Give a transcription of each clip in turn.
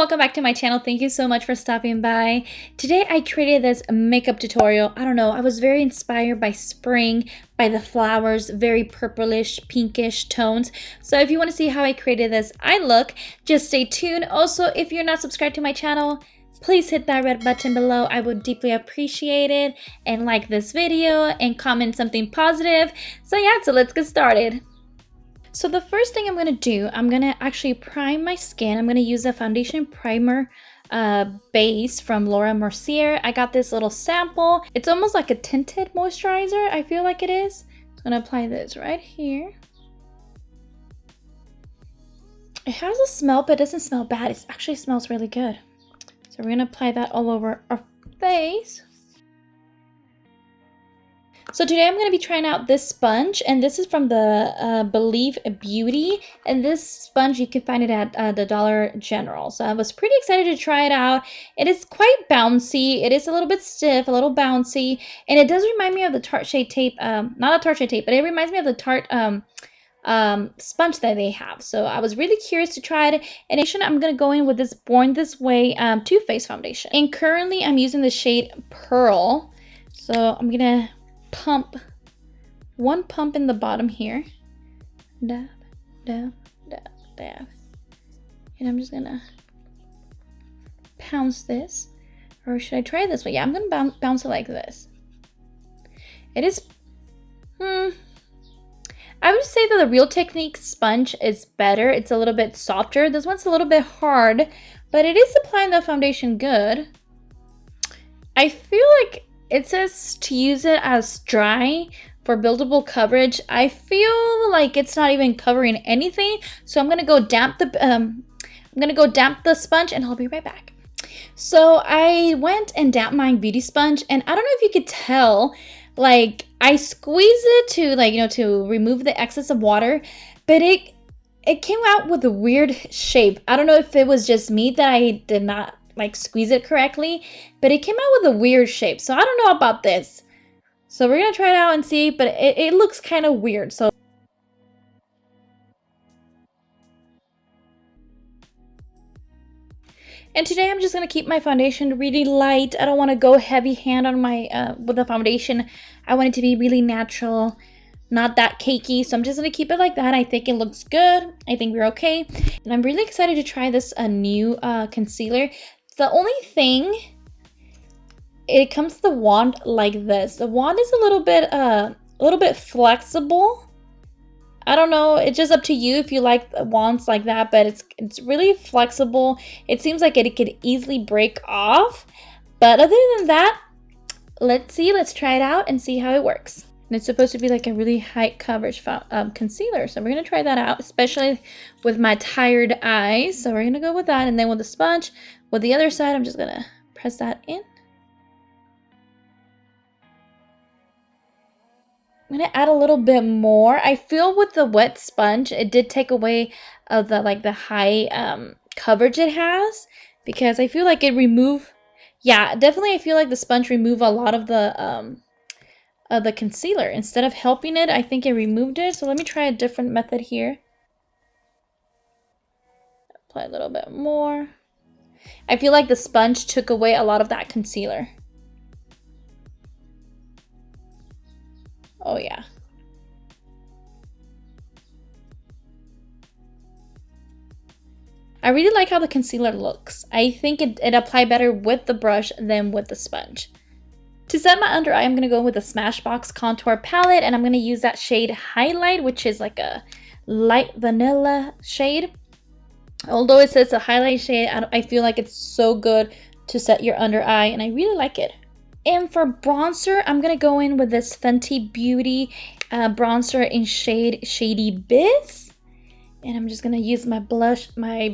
Welcome back to my channel. Thank you so much for stopping by. Today I created this makeup tutorial. I don't know, I was very inspired by spring, by the flowers, very purplish, pinkish tones. So if you want to see how I created this eye look, just stay tuned. Also, if you're not subscribed to my channel, please hit that red button below. I would deeply appreciate it. And like this video and comment something positive. So yeah, so let's get started. So the first thing I'm going to do, I'm going to actually prime my skin. I'm going to use a foundation primer base from Mercier. I got this little sample. It's almost like a tinted moisturizer, I feel like it is. I'm going to apply this right here. It has a smell, but it doesn't smell bad. It actually smells really good. So we're going to apply that all over our face. So today I'm going to be trying out this sponge, and this is from the Believe Beauty, and this sponge you can find it at the Dollar General. So I was pretty excited to try it out. It is quite bouncy. It is a little bit stiff, a little bouncy, and it does remind me of the Tarte Shade Tape, not a Tarte Shade Tape, but it reminds me of the Tarte sponge that they have. So I was really curious to try it. And I'm going to go in with this Born This Way Too Faced foundation. And currently I'm using the shade Pearl. So I'm going to pump one pump in the bottom here, dab, dab, dab, dab, and I'm just gonna bounce this, or should I try this way? Yeah, I'm gonna bounce it like this. It is, I would say that the Real Technique sponge is better. It's a little bit softer. This one's a little bit hard, but it is applying the foundation good. I feel like it says to use it as dry for buildable coverage. I feel like it's not even covering anything, so I'm gonna go damp the sponge, and I'll be right back. So I went and damped my beauty sponge, and I don't know if you could tell, like I squeezed it to to remove the excess of water, but it came out with a weird shape. I don't know if it was just me that I did not squeeze it correctly, but it came out with a weird shape. So I don't know about this. So we're gonna try it out and see, but it looks kind of weird. So and today I'm just gonna keep my foundation really light. I don't want to go heavy hand on my with the foundation. I want it to be really natural, not that cakey. So I'm just gonna keep it like that. I think it looks good. I think we're okay. And I'm really excited to try this new concealer. The only thing, it comes to the wand like this. The wand is a little bit flexible. I don't know, it's just up to you if you like wands like that, but it's really flexible. It seems like it could easily break off. But other than that, let's try it out and see how it works. And it's supposed to be like a really high coverage concealer. So we're going to try that out, especially with my tired eyes. So we're going to go with that. And then with the sponge, with the other side, I'm just going to press that in. I'm going to add a little bit more. I feel with the wet sponge, it did take away the high coverage it has. Because I feel like it removed, yeah, definitely I feel like the sponge removed a lot of the concealer. Instead of helping it, I think it removed it. So let me try a different method here. Apply a little bit more. I feel like the sponge took away a lot of that concealer. Oh yeah. I really like how the concealer looks. I think it applied better with the brush than with the sponge. To set my under eye, I'm going to go with the Smashbox contour palette, and I'm going to use that shade Highlight, which is like a light vanilla shade. Although it says a highlight shade, I feel like it's so good to set your under eye, and I really like it. And for bronzer, I'm going to go in with this Fenty Beauty bronzer in shade Shady Biz. And I'm just going to use my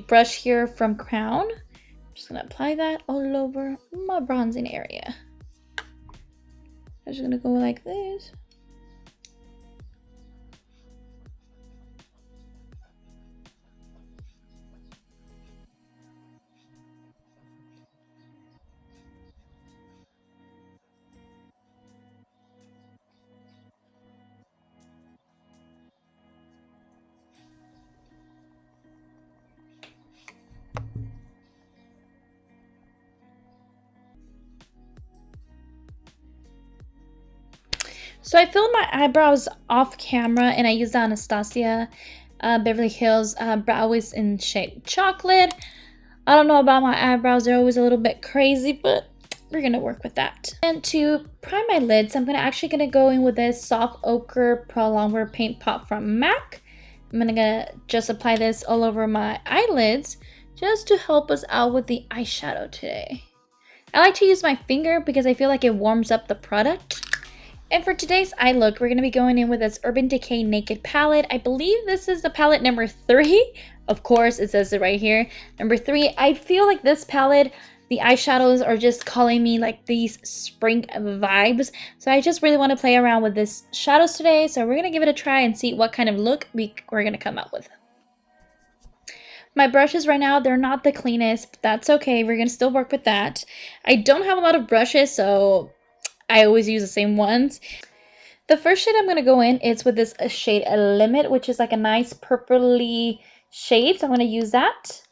brush here from Crown. I'm just going to apply that all over my bronzing area. I'm just going to go like this. So I filled my eyebrows off camera and I used the Anastasia Beverly Hills brow wiz in shade chocolate. I don't know about my eyebrows, they're always a little bit crazy, but we're gonna work with that. And to prime my lids, I'm actually gonna go in with this soft ochre pro longwear paint pot from MAC. I'm gonna just apply this all over my eyelids just to help us out with the eyeshadow today. I like to use my finger because I feel like it warms up the product. And for today's eye look, we're going to be going in with this Urban Decay Naked palette. I believe this is the palette number 3. Of course, it says it right here. Number 3. I feel like this palette, the eyeshadows are just calling me like these spring vibes. So I just really want to play around with this shadows today. So we're going to give it a try and see what kind of look we're going to come up with. My brushes right now, they're not the cleanest, but that's okay. We're going to still work with that. I don't have a lot of brushes, so I always use the same ones. The first shade I'm going to go in is with this shade Limit, which is like a nice purpley shade. So I'm going to use that.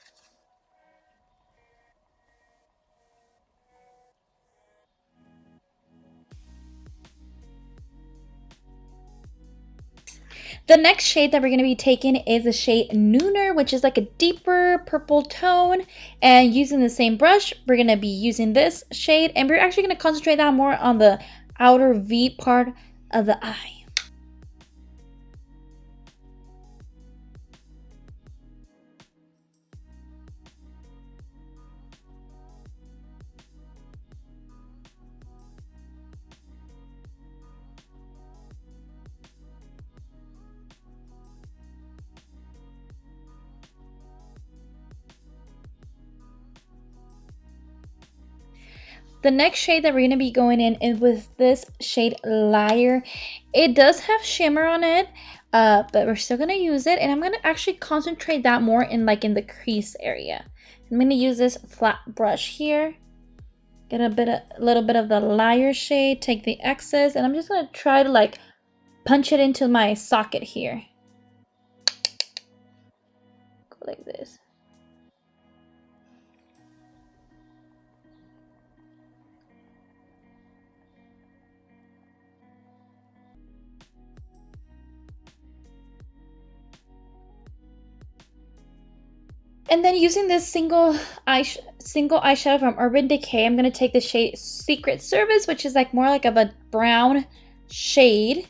The next shade that we're going to be taking is the shade Nude, which is like a deeper purple tone. And using the same brush, we're going to be using this shade. And we're actually going to concentrate that more on the outer V part of the eye. The next shade that we're going to be going in is with this shade Liar. It does have shimmer on it, but we're still going to use it. And I'm going to actually concentrate that more in the crease area. I'm going to use this flat brush here. Get a little bit of the Liar shade, take the excess, and I'm just going to try to punch it into my socket here. Go like this. And then using this single eyeshadow from Urban Decay, I'm going to take the shade Secret Service, which is more like of a brown shade.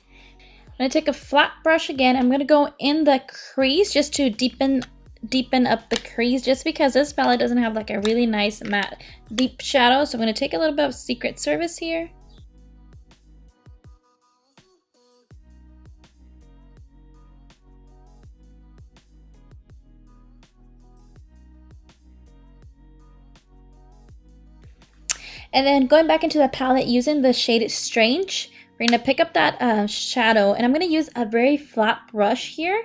I'm going to take a flat brush again. I'm going to go in the crease just to deepen up the crease, just because this palette doesn't have a really nice matte deep shadow. So I'm going to take a little bit of Secret Service here. And then going back into the palette using the shade Strange, we're going to pick up that shadow, and I'm going to use a very flat brush here,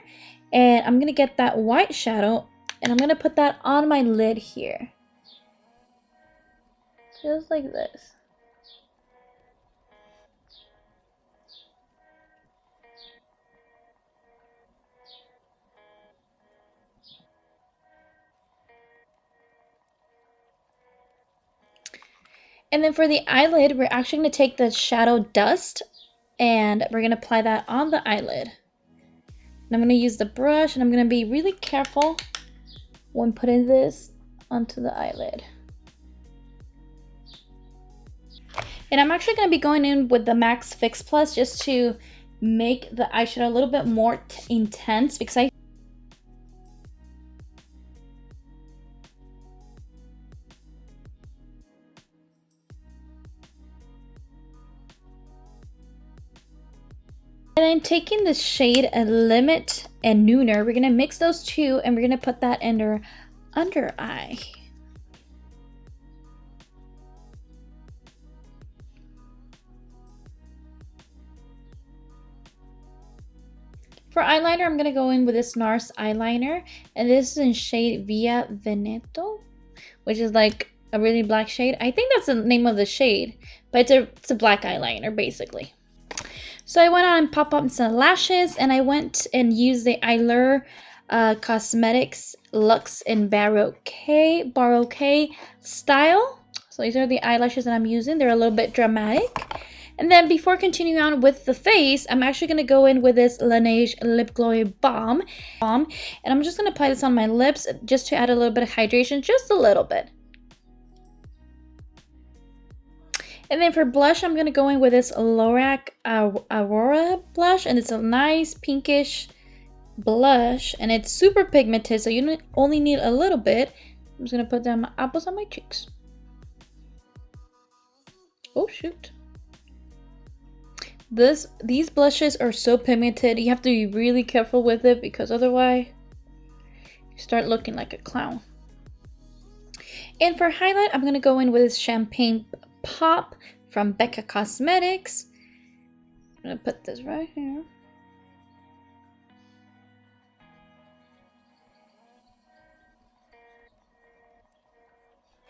and I'm going to get that white shadow, and I'm going to put that on my lid here. Just like this. And then for the eyelid, we're actually going to take the shadow Dust, and we're going to apply that on the eyelid. And I'm going to use the brush, and I'm going to be really careful when putting this onto the eyelid. And I'm actually going to be going in with the Max Fix Plus just to make the eyeshadow a little bit more intense, because And then taking the shade Limit and Nude, we're going to mix those two, and we're going to put that under eye. For eyeliner, I'm going to go in with this Nars eyeliner, and this is in shade Via Veneto, which is like a really black shade. I think that's the name of the shade, but it's a black eyeliner basically. So I went on and popped up some lashes, and I went and used the Eylure Cosmetics Luxe in Baroque style. So these are the eyelashes that I'm using. They're a little bit dramatic. And then before continuing on with the face, I'm actually going to go in with this Laneige Lip Glowy Balm. And I'm just going to apply this on my lips just to add a little bit of hydration, just a little bit. And then for blush, I'm going to go in with this Lorac Aurora blush. And it's a nice pinkish blush. And it's super pigmented, so you only need a little bit. I'm just going to put down my apples on my cheeks. Oh, shoot. These blushes are so pigmented. You have to be really careful with it because otherwise you start looking like a clown. And for highlight, I'm going to go in with this Champagne Pop from Becca Cosmetics. I'm going to put this right here.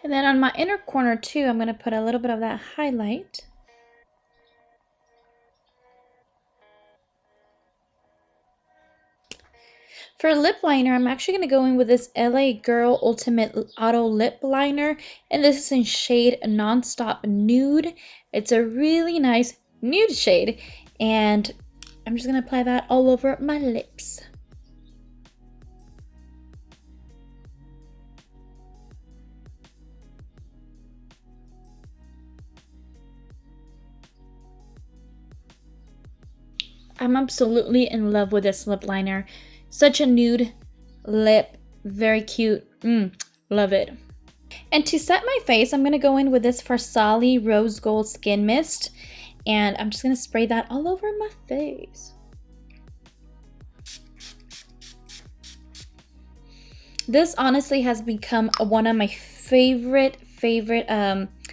And then on my inner corner too, I'm going to put a little bit of that highlight. For lip liner, I'm actually going to go in with this LA Girl Ultimate Auto Lip Liner. And this is in shade Nonstop Nude. It's a really nice nude shade. And I'm just going to apply that all over my lips. I'm absolutely in love with this lip liner. Such a nude lip, very cute. Love it. And to set my face, I'm going to go in with this Farsali Rose Gold Skin Mist. And I'm just going to spray that all over my face. This honestly has become one of my favorite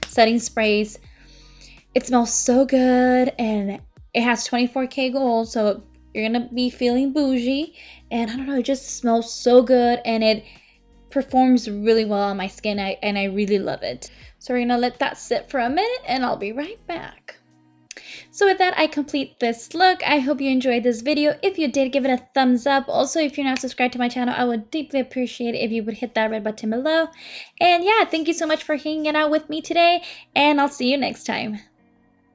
setting sprays. It smells so good and it has 24K gold, so you're gonna be feeling bougie. And I don't know, it just smells so good and it performs really well on my skin, and I really love it. So we're gonna let that sit for a minute and I'll be right back. So with that, I complete this look. I hope you enjoyed this video. If you did, give it a thumbs up. Also, if you're not subscribed to my channel, I would deeply appreciate it if you would hit that red button below. And yeah, thank you so much for hanging out with me today, and I'll see you next time.